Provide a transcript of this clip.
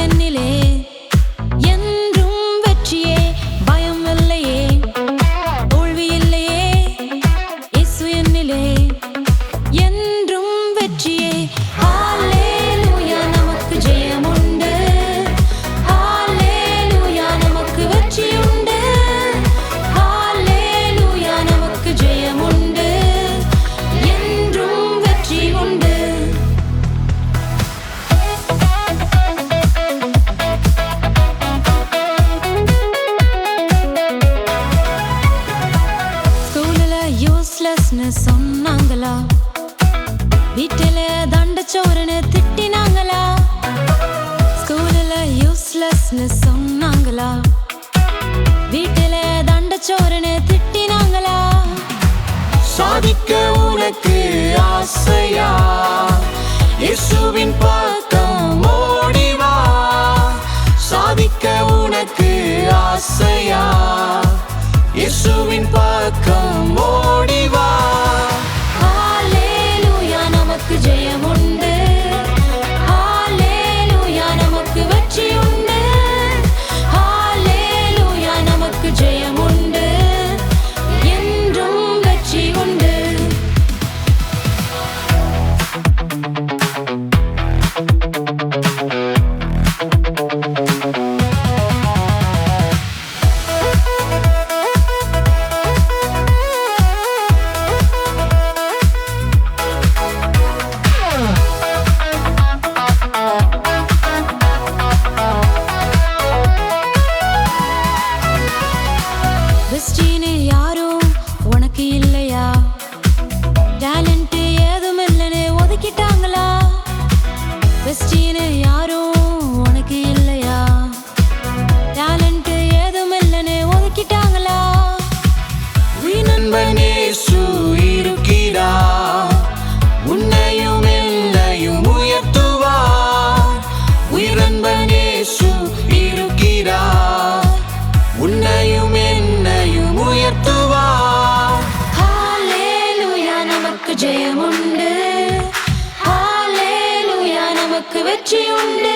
என்னிலே என்றும் வெற்றியே, பயம் இல்லையே, தோல்வி இல்லையே. இயேசு என்னிலே என்றும் வெற்றியே. ஹல்லேலூயா, நமக்கு ஜெயம் உண்டு. ஹல்லேலூயா, நமக்கு வெற்றி உண்டு. ஹல்லேலூயா, நமக்கு ஜெயம் உண்டு. என்றும் வெற்றி உண்டு. யூஸ்லெஸ்னு சொன்னாங்களா, வீட்டில தண்டச்சோறுன்னு திட்டினாங்களா? ஸ்கூல்ல யூஸ்லெஸ்னு சொன்னாங்களா, வீட்டில தண்டச்சோறுன்னு திட்டினாங்களா? சாதிக்க உனக்கு ஆசையா, இயேசுவின் பக்கம் ஓடி வா. சாதிக்க உனக்கு ஆசையா, இயேசுவின் பக்கம் ஓடி வா. ஹல்லேலூயா, நமக்கு ஜெயம் உண்டு. ஹல்லேலூயா, நமக்கு வெற்றி உண்டு. ஹல்லேலூயா, நமக்கு ஜெயம் உண்டு. என்றும் வெற்றி உண்டு. பெஸ்டின்னு யாரும் உனக்கு இல்லையா? டேலண்ட் ஏதும் இல்லைன்னு ஒதுக்கிட்டாங்களா? பெஸ்டின்னு யாரும் உனக்கு இல்லையா? டேலண்ட் ஏதும் இல்லைன்னு ஒதுக்கிட்டாங்களா? உன் நண்பன் இயேசு இருக்கிறார், உன்னையும் என்னையும் உயர்த்துவார். உன் நண்பன் இயேசு இருக்கிறார், உன்னையும் என்னையும் உயர்த்துவார். ஹல்லேலூயா, நமக்கு ஜெயம் உண்டு. ஹல்லேலூயா, நமக்கு வெற்றி உண்டு.